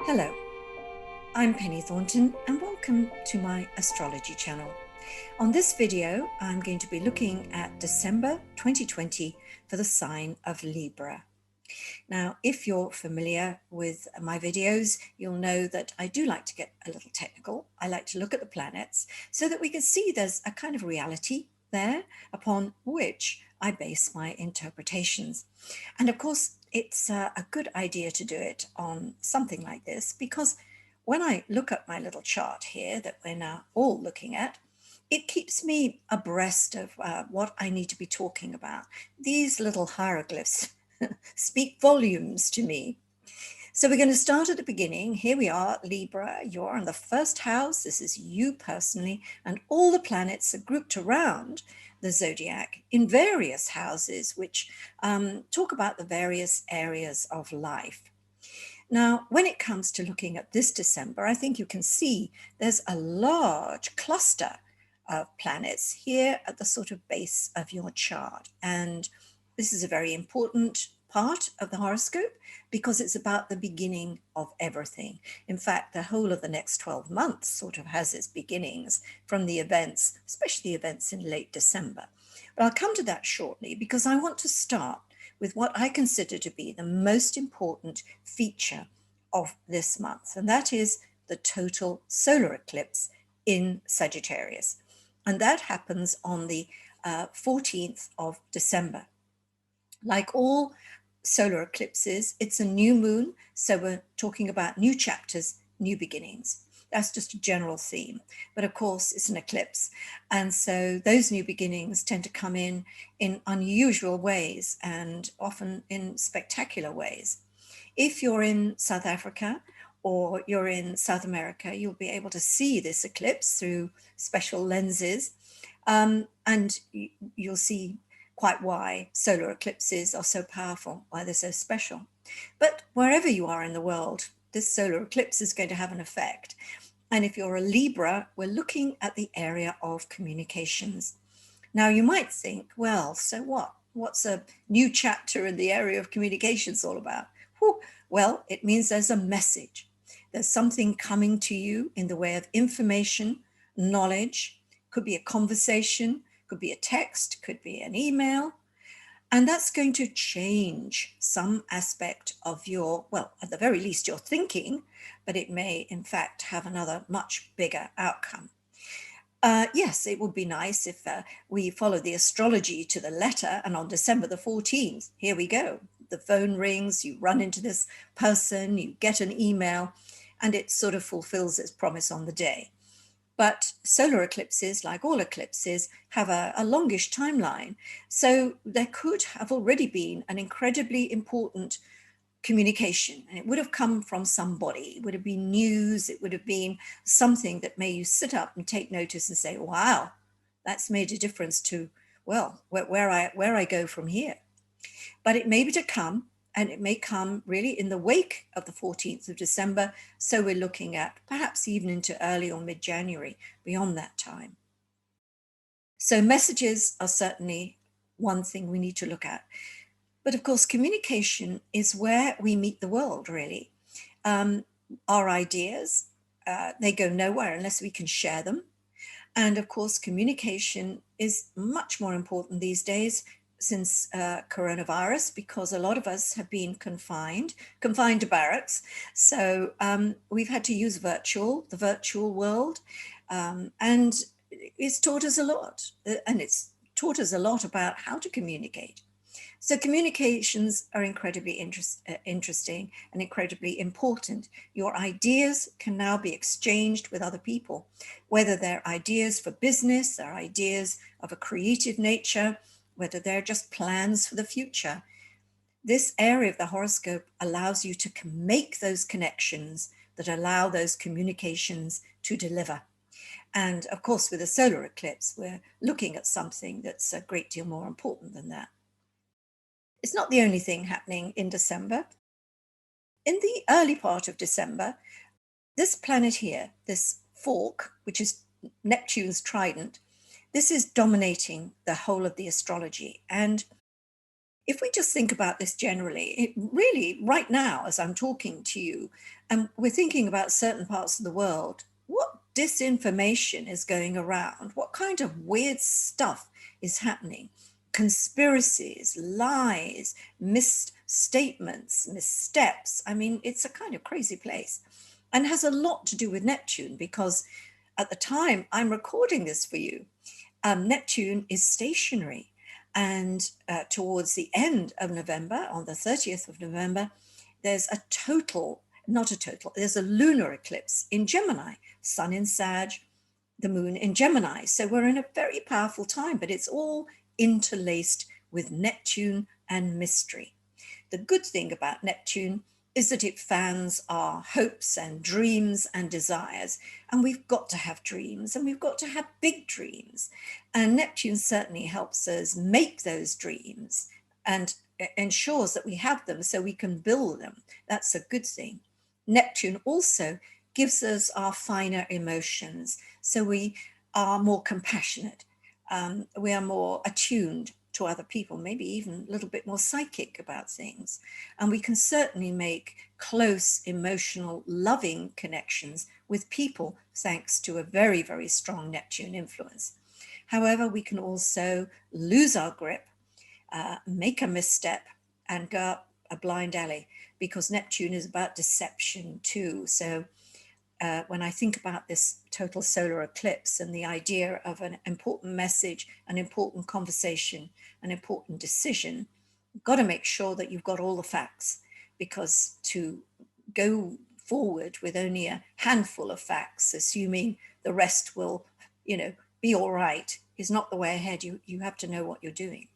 Hello, I'm Penny Thornton and welcome to my astrology channel. On this video, I'm going to be looking at December 2020 for the sign of Libra. Now, if you're familiar with my videos, you'll know that I do like to get a little technical. I like to look at the planets so that we can see there's a kind of reality there upon which I base my interpretations. And of course, it's a good idea to do it on something like this because when I look at my little chart here that we're now all looking at, it keeps me abreast of what I need to be talking about. These little hieroglyphs speak volumes to me. So we're going to start at the beginning. Here we are, Libra. You're in the first house. This is you personally, and all the planets are grouped around the zodiac in various houses, which talk about the various areas of life. Now, when it comes to looking at this December, I think you can see there's a large cluster of planets here at the sort of base of your chart. And this is a very important part of the horoscope because it's about the beginning of everything. In fact, the whole of the next 12 months sort of has its beginnings from the events, especially events in late December. But I'll come to that shortly because I want to start with what I consider to be the most important feature of this month, and that is the total solar eclipse in Sagittarius. And that happens on the 14th of December. Like all solar eclipses, it's a new moon, so we're talking about new chapters, new beginnings. That's just a general theme. But of course, it's an eclipse. And so those new beginnings tend to come in unusual ways and often in spectacular ways. If you're in South Africa or you're in South America, you'll be able to see this eclipse through special lenses. And you'll see quite why solar eclipses are so powerful, why they're so special. But wherever you are in the world, this solar eclipse is going to have an effect. And if you're a Libra, we're looking at the area of communications. Now, you might think, well, so what? What's a new chapter in the area of communications all about? Whew. Well, it means there's a message. There's something coming to you in the way of information, knowledge, could be a conversation, could be a text, could be an email. And that's going to change some aspect of your, well, at the very least, your thinking, but it may, in fact, have another much bigger outcome. Yes, it would be nice if we follow the astrology to the letter, and on December the 14th, here we go. The phone rings, you run into this person, you get an email, and it sort of fulfills its promise on the day. But solar eclipses, like all eclipses, have a longish timeline. So there could have already been an incredibly important communication, and it would have come from somebody. It would have been news. It would have been something that made you sit up and take notice and say, wow, that's made a difference to, well, where I go from here. But it may be to come, and it may come really in the wake of the 14th of December. So we're looking at perhaps even into early or mid-January, beyond that time. So messages are certainly one thing we need to look at. But of course, communication is where we meet the world, really. Our ideas, they go nowhere unless we can share them. And of course, communication is much more important these days since coronavirus, because a lot of us have been confined to barracks. So we've had to use the virtual world. And it's taught us a lot. And it's taught us a lot about how to communicate. So communications are incredibly interesting and incredibly important. Your ideas can now be exchanged with other people, whether they're ideas for business, they're ideas of a creative nature, whether they're just plans for the future. This area of the horoscope allows you to make those connections that allow those communications to deliver. And of course, with a solar eclipse, we're looking at something that's a great deal more important than that. It's not the only thing happening in December. In the early part of December, this planet here, this fork, which is Neptune's trident, this is dominating the whole of the astrology. And If we just think about this generally, it really, right now, as I'm talking to you, and we're thinking about certain parts of the world, what disinformation is going around? What kind of weird stuff is happening? Conspiracies, lies, misstatements, missteps. I mean, it's a kind of crazy place and has a lot to do with Neptune, because at the time I'm recording this for you, Neptune is stationary. And towards the end of November, on the 30th of November, there's a total, not a total, there's a lunar eclipse in Gemini, Sun in Sag, the moon in Gemini. So we're in a very powerful time, but it's all interlaced with Neptune and mystery. The good thing about Neptune is that it fans our hopes and dreams and desires. And we've got to have dreams, and we've got to have big dreams. And Neptune certainly helps us make those dreams and ensures that we have them so we can build them. That's a good thing. Neptune also gives us our finer emotions, so we are more compassionate. We are more attuned to other people, maybe even a little bit more psychic about things. And we can certainly make close, emotional, loving connections with people thanks to a very, very strong Neptune influence. However, we can also lose our grip, make a misstep, and go up a blind alley, because Neptune is about deception too. So when I think about this total solar eclipse and the idea of an important message, an important conversation, an important decision, you've got to make sure that you've got all the facts, because to go forward with only a handful of facts, assuming the rest will, be all right, is not the way ahead. You have to know what you're doing.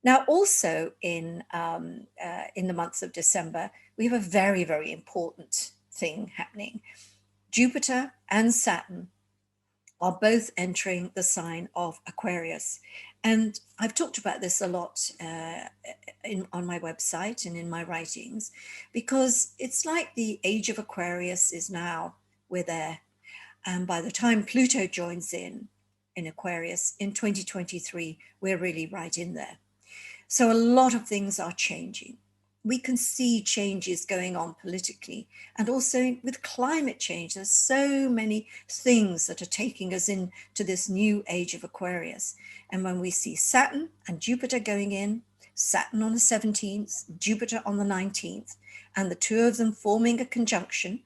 Now, also in the months of December, we have a very, very important thing happening. Jupiter and Saturn are both entering the sign of Aquarius. And I've talked about this a lot on my website and in my writings, because it's like the age of Aquarius is now, we're there. And by the time Pluto joins in Aquarius in 2023, we're really right in there. So a lot of things are changing. We can see changes going on politically, and also with climate change. There's so many things that are taking us into this new age of Aquarius. And when we see Saturn and Jupiter going in, Saturn on the 17th, Jupiter on the 19th, and the two of them forming a conjunction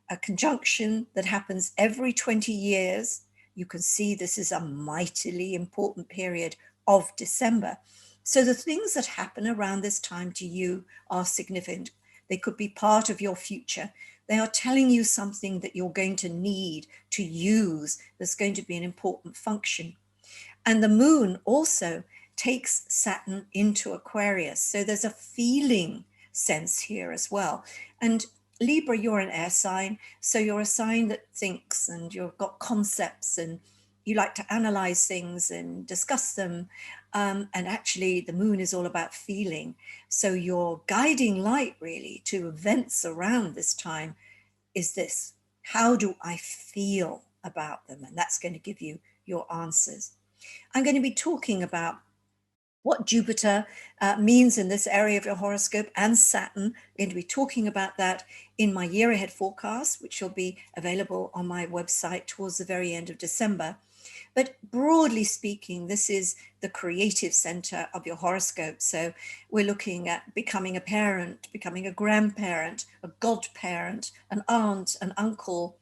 that happens every 20 years, you can see this is a mightily important period of December. So the things that happen around this time to you are significant. They could be part of your future. They are telling you something that you're going to need to use, that's going to be an important function. And the moon also takes Saturn into Aquarius. So there's a feeling sense here as well. And Libra, you're an air sign. So you're a sign that thinks, and you've got concepts, and you like to analyze things and discuss them. And actually, the moon is all about feeling. So your guiding light really to events around this time is this: how do I feel about them? And that's going to give you your answers. I'm going to be talking about what Jupiter means in this area of your horoscope, and Saturn. I'm going to be talking about that in my year ahead forecast, which will be available on my website towards the very end of December. But broadly speaking, this is the creative center of your horoscope. So we're looking at becoming a parent, becoming a grandparent, a godparent, an aunt, an uncle,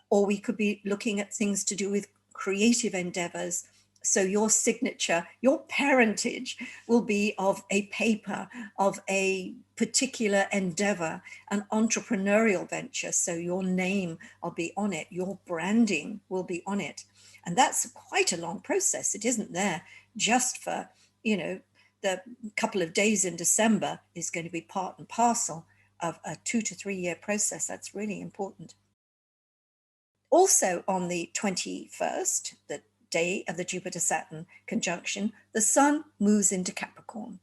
or we could be looking at things to do with creative endeavors. So your signature, your parentage will be of a paper, of a particular endeavor, an entrepreneurial venture. So your name will be on it, your branding will be on it. And that's quite a long process. It isn't there just for, the couple of days in December. Is going to be part and parcel of a 2 to 3 year process. That's really important. Also on the 21st, the day of the Jupiter-Saturn conjunction, the Sun moves into Capricorn.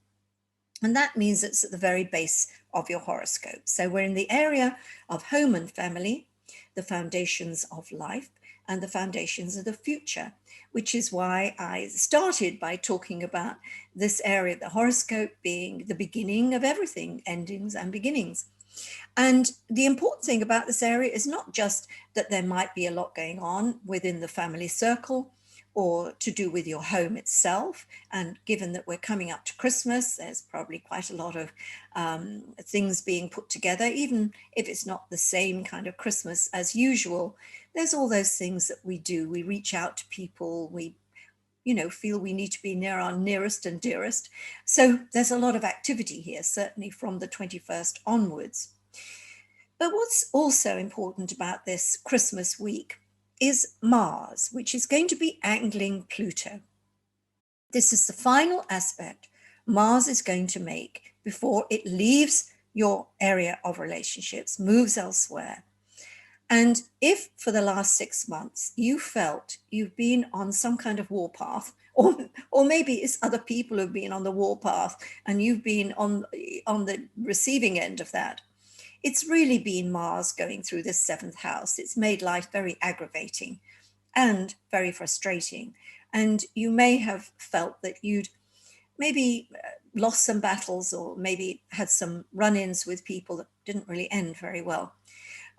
And that means it's at the very base of your horoscope. So we're in the area of home and family, the foundations of life. and the foundations of the future, which is why I started by talking about this area, the horoscope being the beginning of everything, endings and beginnings. And the important thing about this area is not just that there might be a lot going on within the family circle or to do with your home itself. And given that we're coming up to Christmas, there's probably quite a lot of things being put together, even if it's not the same kind of Christmas as usual. There's all those things that we do. We reach out to people, we feel we need to be near our nearest and dearest. So there's a lot of activity here, certainly from the 21st onwards. But what's also important about this Christmas week is Mars, which is going to be angling Pluto. This is the final aspect Mars is going to make before it leaves your area of relationships, moves elsewhere. And if for the last 6 months you felt you've been on some kind of warpath, or maybe it's other people who've been on the warpath and you've been on the receiving end of that, it's really been Mars going through this 7th house. It's made life very aggravating and very frustrating. And you may have felt that you'd maybe lost some battles or maybe had some run-ins with people that didn't really end very well.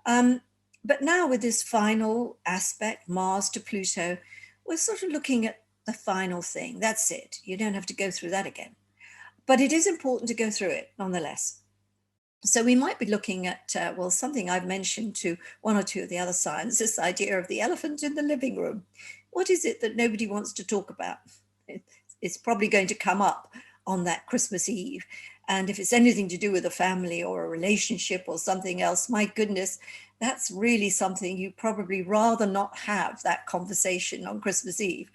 But now with this final aspect, Mars to Pluto, we're sort of looking at the final thing. That's it. You don't have to go through that again. But it is important to go through it nonetheless. So we might be looking at, something I've mentioned to one or two of the other signs, this idea of the elephant in the living room. What is it that nobody wants to talk about? It's probably going to come up on that Christmas Eve. And if it's anything to do with a family or a relationship or something else, my goodness, that's really something you probably rather not have that conversation on Christmas Eve.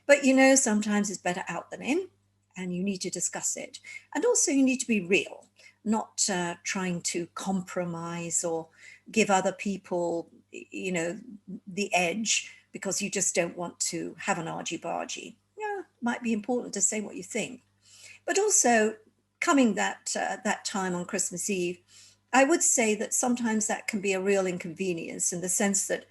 But sometimes it's better out than in, and you need to discuss it. And also you need to be real, not trying to compromise or give other people, the edge because you just don't want to have an argy-bargy. Yeah, it might be important to say what you think. But also, coming that time on Christmas Eve, I would say that sometimes that can be a real inconvenience in the sense that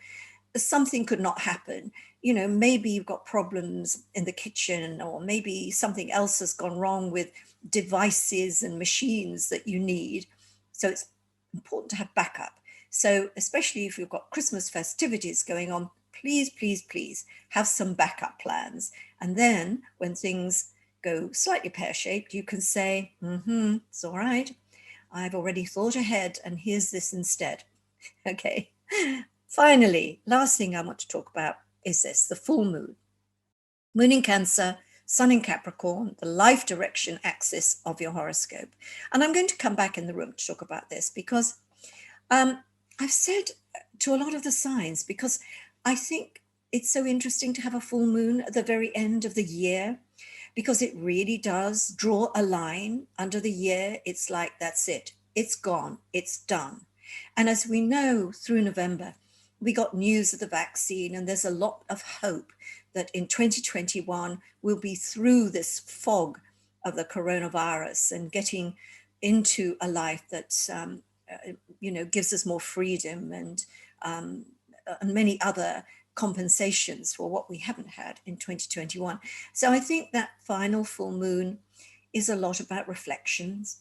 something could not happen. Maybe you've got problems in the kitchen, or maybe something else has gone wrong with devices and machines that you need. So it's important to have backup. So especially if you've got Christmas festivities going on, please, please, please have some backup plans. And then when things go slightly pear-shaped, you can say, it's all right. I've already thought ahead, and here's this instead. Okay. Finally, last thing I want to talk about is this, the full moon. Moon in Cancer, Sun in Capricorn, the life direction axis of your horoscope. And I'm going to come back in the room to talk about this because I've said to a lot of the signs, because I think it's so interesting to have a full moon at the very end of the year, because it really does draw a line under the year. It's like, that's it. It's gone. It's done. And as we know, through November, we got news of the vaccine, and there's a lot of hope that in 2021 we'll be through this fog of the coronavirus and getting into a life that gives us more freedom and many other compensations for what we haven't had in 2021. So I think that final full moon is a lot about reflections,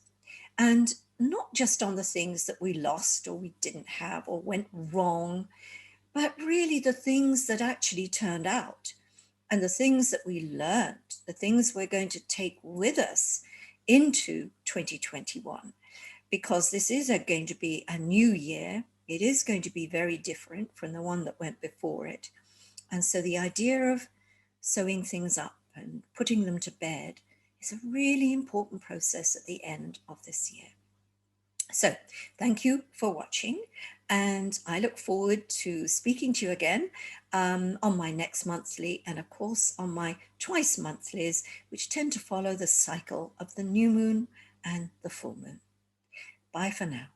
and not just on the things that we lost or we didn't have or went wrong, but really the things that actually turned out and the things that we learned, the things we're going to take with us into 2021, because this is going to be a new year. It is going to be very different from the one that went before it. And so the idea of sewing things up and putting them to bed is a really important process at the end of this year. So thank you for watching, and I look forward to speaking to you again on my next monthly, and of course on my twice monthlies, which tend to follow the cycle of the new moon and the full moon. Bye for now.